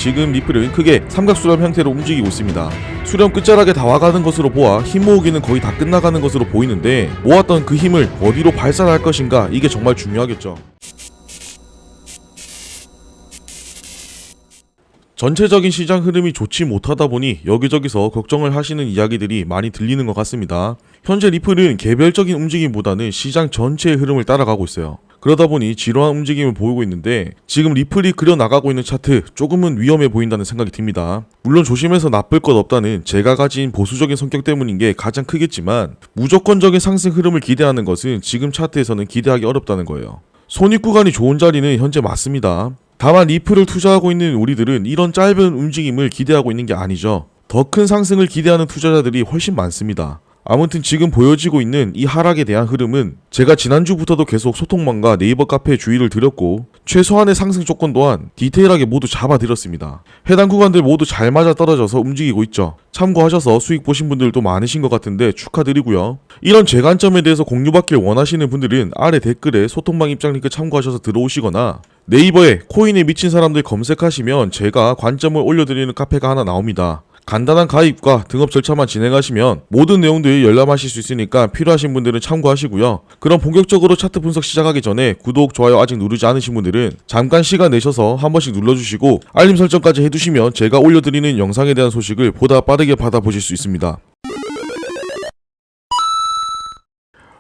지금 리플은 크게 삼각수렴 형태로 움직이고 있습니다. 수렴 끝자락에 다 와가는 것으로 보아 힘 모으기는 거의 다 끝나가는 것으로 보이는데 모았던 그 힘을 어디로 발산할 것인가, 이게 정말 중요하겠죠. 전체적인 시장 흐름이 좋지 못하다 보니 여기저기서 걱정을 하시는 이야기들이 많이 들리는 것 같습니다. 현재 리플은 개별적인 움직임보다는 시장 전체의 흐름을 따라가고 있어요. 그러다 보니 지루한 움직임을 보이고 있는데 지금 리플이 그려나가고 있는 차트 조금은 위험해 보인다는 생각이 듭니다. 물론 조심해서 나쁠 것 없다는 제가 가진 보수적인 성격 때문인 게 가장 크겠지만 무조건적인 상승 흐름을 기대하는 것은 지금 차트에서는 기대하기 어렵다는 거예요. 손익 구간이 좋은 자리는 현재 맞습니다. 다만 리플을 투자하고 있는 우리들은 이런 짧은 움직임을 기대하고 있는 게 아니죠. 더 큰 상승을 기대하는 투자자들이 훨씬 많습니다. 아무튼 지금 보여지고 있는 이 하락에 대한 흐름은 제가 지난주부터도 계속 소통망과 네이버 카페에 주의를 드렸고 최소한의 상승 조건 또한 디테일하게 모두 잡아드렸습니다. 해당 구간들 모두 잘 맞아떨어져서 움직이고 있죠. 참고하셔서 수익 보신 분들도 많으신 것 같은데 축하드리고요. 이런 제 관점에 대해서 공유받길 원하시는 분들은 아래 댓글에 소통망 입장 링크 참고하셔서 들어오시거나 네이버에 코인에 미친 사람들 검색하시면 제가 관점을 올려드리는 카페가 하나 나옵니다. 간단한 가입과 등업 절차만 진행하시면 모든 내용들 열람하실 수 있으니까 필요하신 분들은 참고하시고요. 그럼 본격적으로 차트 분석 시작하기 전에 구독, 좋아요 아직 누르지 않으신 분들은 잠깐 시간 내셔서 한 번씩 눌러주시고 알림 설정까지 해두시면 제가 올려드리는 영상에 대한 소식을 보다 빠르게 받아보실 수 있습니다.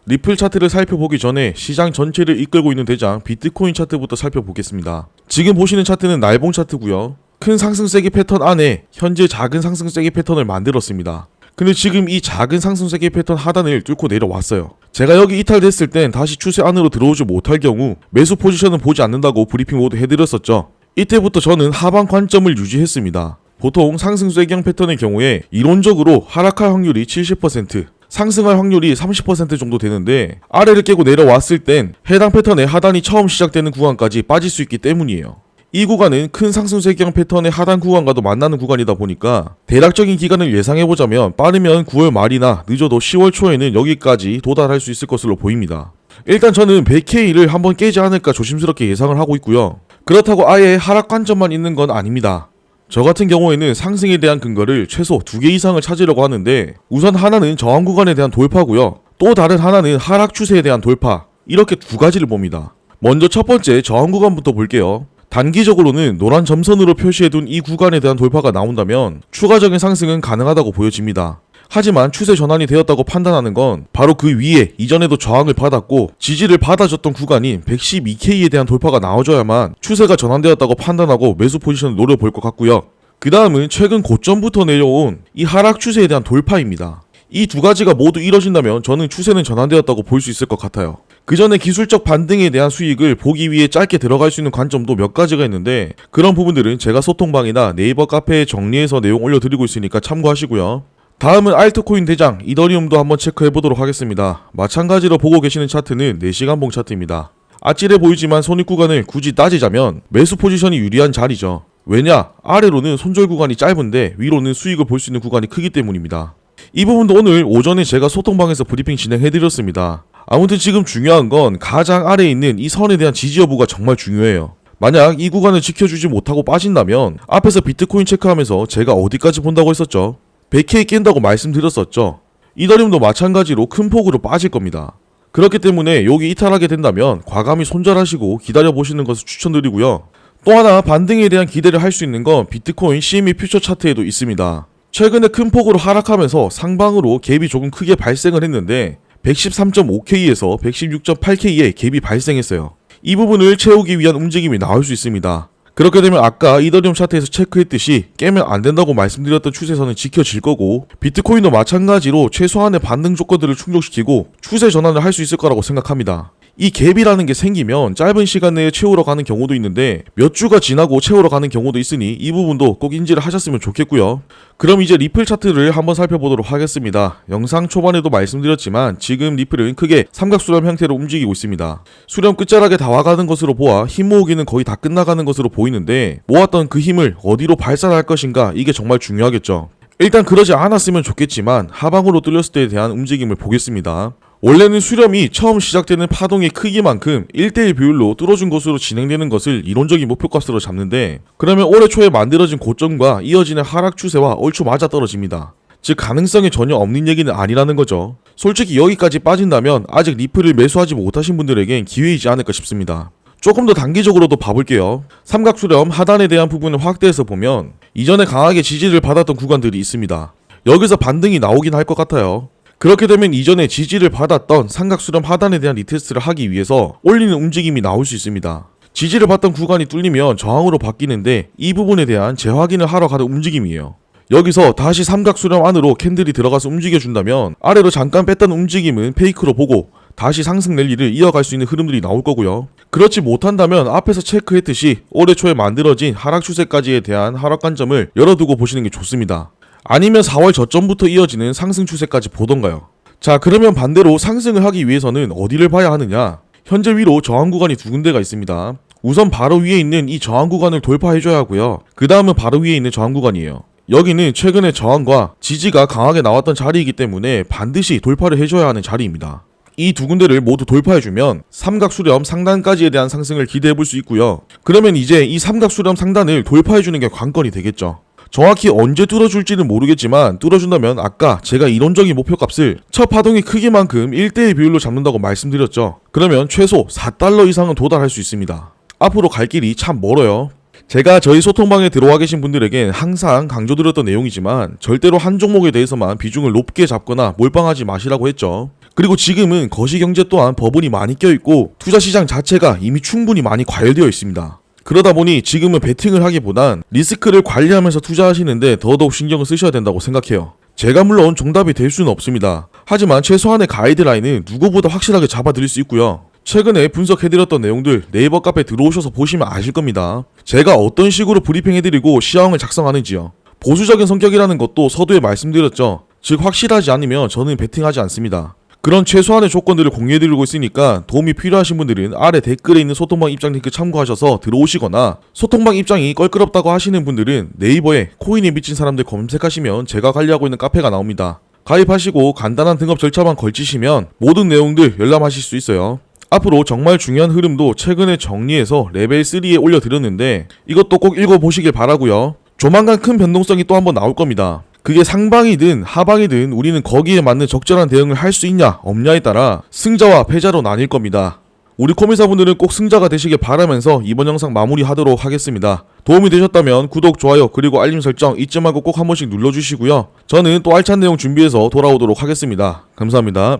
리플 차트를 살펴보기 전에 시장 전체를 이끌고 있는 대장 비트코인 차트부터 살펴보겠습니다. 지금 보시는 차트는 날봉 차트고요. 큰 상승세기 패턴 안에 현재 작은 상승세기 패턴을 만들었습니다. 근데 지금 이 작은 상승세기 패턴 하단을 뚫고 내려왔어요. 제가 여기 이탈됐을 땐 다시 추세 안으로 들어오지 못할 경우 매수 포지션은 보지 않는다고 브리핑 모두 해드렸었죠. 이때부터 저는 하방 관점을 유지했습니다. 보통 상승세기형 패턴의 경우에 이론적으로 하락할 확률이 70%, 상승할 확률이 30% 정도 되는데 아래를 깨고 내려왔을 땐 해당 패턴의 하단이 처음 시작되는 구간까지 빠질 수 있기 때문이에요. 이 구간은 큰 상승세기형 패턴의 하단 구간과도 만나는 구간이다 보니까 대략적인 기간을 예상해보자면 빠르면 9월 말이나 늦어도 10월 초에는 여기까지 도달할 수 있을 것으로 보입니다. 일단 저는 100K를 한번 깨지 않을까 조심스럽게 예상을 하고 있고요. 그렇다고 아예 하락 관점만 있는 건 아닙니다. 저 같은 경우에는 상승에 대한 근거를 최소 2개 이상을 찾으려고 하는데 우선 하나는 저항 구간에 대한 돌파고요. 또 다른 하나는 하락 추세에 대한 돌파, 이렇게 두 가지를 봅니다. 먼저 첫 번째 저항 구간부터 볼게요. 단기적으로는 노란 점선으로 표시해둔 이 구간에 대한 돌파가 나온다면 추가적인 상승은 가능하다고 보여집니다. 하지만 추세 전환이 되었다고 판단하는 건 바로 그 위에 이전에도 저항을 받았고 지지를 받아줬던 구간인 112K에 대한 돌파가 나와줘야만 추세가 전환되었다고 판단하고 매수 포지션을 노려볼 것 같고요. 그 다음은 최근 고점부터 내려온 이 하락 추세에 대한 돌파입니다. 이 두 가지가 모두 이뤄진다면 저는 추세는 전환되었다고 볼 수 있을 것 같아요. 그 전에 기술적 반등에 대한 수익을 보기 위해 짧게 들어갈 수 있는 관점도 몇 가지가 있는데 그런 부분들은 제가 소통방이나 네이버 카페에 정리해서 내용 올려드리고 있으니까 참고하시고요. 다음은 알트코인 대장 이더리움도 한번 체크해보도록 하겠습니다. 마찬가지로 보고 계시는 차트는 4시간 봉 차트입니다. 아찔해 보이지만 손익 구간을 굳이 따지자면 매수 포지션이 유리한 자리죠. 왜냐? 아래로는 손절 구간이 짧은데 위로는 수익을 볼 수 있는 구간이 크기 때문입니다. 이 부분도 오늘 오전에 제가 소통방에서 브리핑 진행해드렸습니다. 아무튼 지금 중요한 건 가장 아래에 있는 이 선에 대한 지지 여부가 정말 중요해요. 만약 이 구간을 지켜주지 못하고 빠진다면 앞에서 비트코인 체크하면서 제가 어디까지 본다고 했었죠? 100K 깬다고 말씀드렸었죠. 이더리움도 마찬가지로 큰 폭으로 빠질 겁니다. 그렇기 때문에 여기 이탈하게 된다면 과감히 손절하시고 기다려보시는 것을 추천드리고요. 또 하나 반등에 대한 기대를 할 수 있는 건 비트코인 CME 퓨처 차트에도 있습니다. 최근에 큰 폭으로 하락하면서 상방으로 갭이 조금 크게 발생을 했는데 113.5K에서 116.8K의 갭이 발생했어요. 이 부분을 채우기 위한 움직임이 나올 수 있습니다. 그렇게 되면 아까 이더리움 차트에서 체크했듯이 깨면 안 된다고 말씀드렸던 추세선은 지켜질 거고 비트코인도 마찬가지로 최소한의 반등 조건들을 충족시키고 추세 전환을 할 수 있을 거라고 생각합니다. 이 갭이라는 게 생기면 짧은 시간 내에 채우러 가는 경우도 있는데 몇 주가 지나고 채우러 가는 경우도 있으니 이 부분도 꼭 인지를 하셨으면 좋겠고요. 그럼 이제 리플 차트를 한번 살펴보도록 하겠습니다. 영상 초반에도 말씀드렸지만 지금 리플은 크게 삼각수렴 형태로 움직이고 있습니다. 수렴 끝자락에 다 와가는 것으로 보아 힘 모으기는 거의 다 끝나가는 것으로 보이는데 모았던 그 힘을 어디로 발산할 것인가, 이게 정말 중요하겠죠. 일단 그러지 않았으면 좋겠지만 하방으로 뚫렸을 때에 대한 움직임을 보겠습니다. 원래는 수렴이 처음 시작되는 파동의 크기만큼 1대1 비율로 뚫어준 것으로 진행되는 것을 이론적인 목표값으로 잡는데, 그러면 올해 초에 만들어진 고점과 이어지는 하락 추세와 얼추 맞아떨어집니다. 즉 가능성이 전혀 없는 얘기는 아니라는 거죠. 솔직히 여기까지 빠진다면 아직 리플을 매수하지 못하신 분들에겐 기회이지 않을까 싶습니다. 조금 더 단기적으로도 봐볼게요. 삼각수렴 하단에 대한 부분을 확대해서 보면 이전에 강하게 지지를 받았던 구간들이 있습니다. 여기서 반등이 나오긴 할 것 같아요. 그렇게 되면 이전에 지지를 받았던 삼각수렴 하단에 대한 리테스트를 하기 위해서 올리는 움직임이 나올 수 있습니다. 지지를 받던 구간이 뚫리면 저항으로 바뀌는데, 이 부분에 대한 재확인을 하러 가는 움직임이에요. 여기서 다시 삼각수렴 안으로 캔들이 들어가서 움직여준다면 아래로 잠깐 뺐던 움직임은 페이크로 보고 다시 상승 랠리를 이어갈 수 있는 흐름들이 나올 거고요. 그렇지 못한다면 앞에서 체크했듯이 올해 초에 만들어진 하락 추세까지에 대한 하락 관점을 열어두고 보시는 게 좋습니다. 아니면 4월 저점부터 이어지는 상승 추세까지 보던가요. 자, 그러면 반대로 상승을 하기 위해서는 어디를 봐야 하느냐? 현재 위로 저항 구간이 두 군데가 있습니다. 우선 바로 위에 있는 이 저항 구간을 돌파해줘야 하고요. 그 다음은 바로 위에 있는 저항 구간이에요. 여기는 최근에 저항과 지지가 강하게 나왔던 자리이기 때문에 반드시 돌파를 해줘야 하는 자리입니다. 이 두 군데를 모두 돌파해주면 삼각수렴 상단까지에 대한 상승을 기대해볼 수 있고요. 그러면 이제 이 삼각수렴 상단을 돌파해주는 게 관건이 되겠죠. 정확히 언제 뚫어줄지는 모르겠지만 뚫어준다면 아까 제가 이론적인 목표값을 첫 파동의 크기만큼 1대1 비율로 잡는다고 말씀드렸죠. 그러면 최소 4달러 이상은 도달할 수 있습니다. 앞으로 갈 길이 참 멀어요. 제가 저희 소통방에 들어와 계신 분들에겐 항상 강조드렸던 내용이지만 절대로 한 종목에 대해서만 비중을 높게 잡거나 몰빵하지 마시라고 했죠. 그리고 지금은 거시경제 또한 버블이 많이 껴있고 투자시장 자체가 이미 충분히 많이 과열되어 있습니다. 그러다 보니 지금은 베팅을 하기보단 리스크를 관리하면서 투자하시는데 더더욱 신경을 쓰셔야 된다고 생각해요. 제가 물론 정답이 될 수는 없습니다. 하지만 최소한의 가이드라인은 누구보다 확실하게 잡아드릴 수 있고요. 최근에 분석해드렸던 내용들 네이버 카페 들어오셔서 보시면 아실 겁니다. 제가 어떤 식으로 브리핑해드리고 시황을 작성하는지요. 보수적인 성격이라는 것도 서두에 말씀드렸죠. 즉 확실하지 않으면 저는 베팅하지 않습니다. 그런 최소한의 조건들을 공유해드리고 있으니까 도움이 필요하신 분들은 아래 댓글에 있는 소통방 입장 링크 참고하셔서 들어오시거나, 소통방 입장이 껄끄럽다고 하시는 분들은 네이버에 코인에 미친 사람들 검색하시면 제가 관리하고 있는 카페가 나옵니다. 가입하시고 간단한 등업 절차만 걸치시면 모든 내용들 열람하실 수 있어요. 앞으로 정말 중요한 흐름도 최근에 정리해서 레벨 3에 올려드렸는데 이것도 꼭 읽어보시길 바라고요. 조만간 큰 변동성이 또 한번 나올 겁니다. 그게 상방이든 하방이든 우리는 거기에 맞는 적절한 대응을 할 수 있냐 없냐에 따라 승자와 패자로 나뉠 겁니다. 우리 코미사분들은 꼭 승자가 되시길 바라면서 이번 영상 마무리하도록 하겠습니다. 도움이 되셨다면 구독, 좋아요, 그리고 알림 설정 잊지 말고 꼭 한 번씩 눌러주시고요. 저는 또 알찬 내용 준비해서 돌아오도록 하겠습니다. 감사합니다.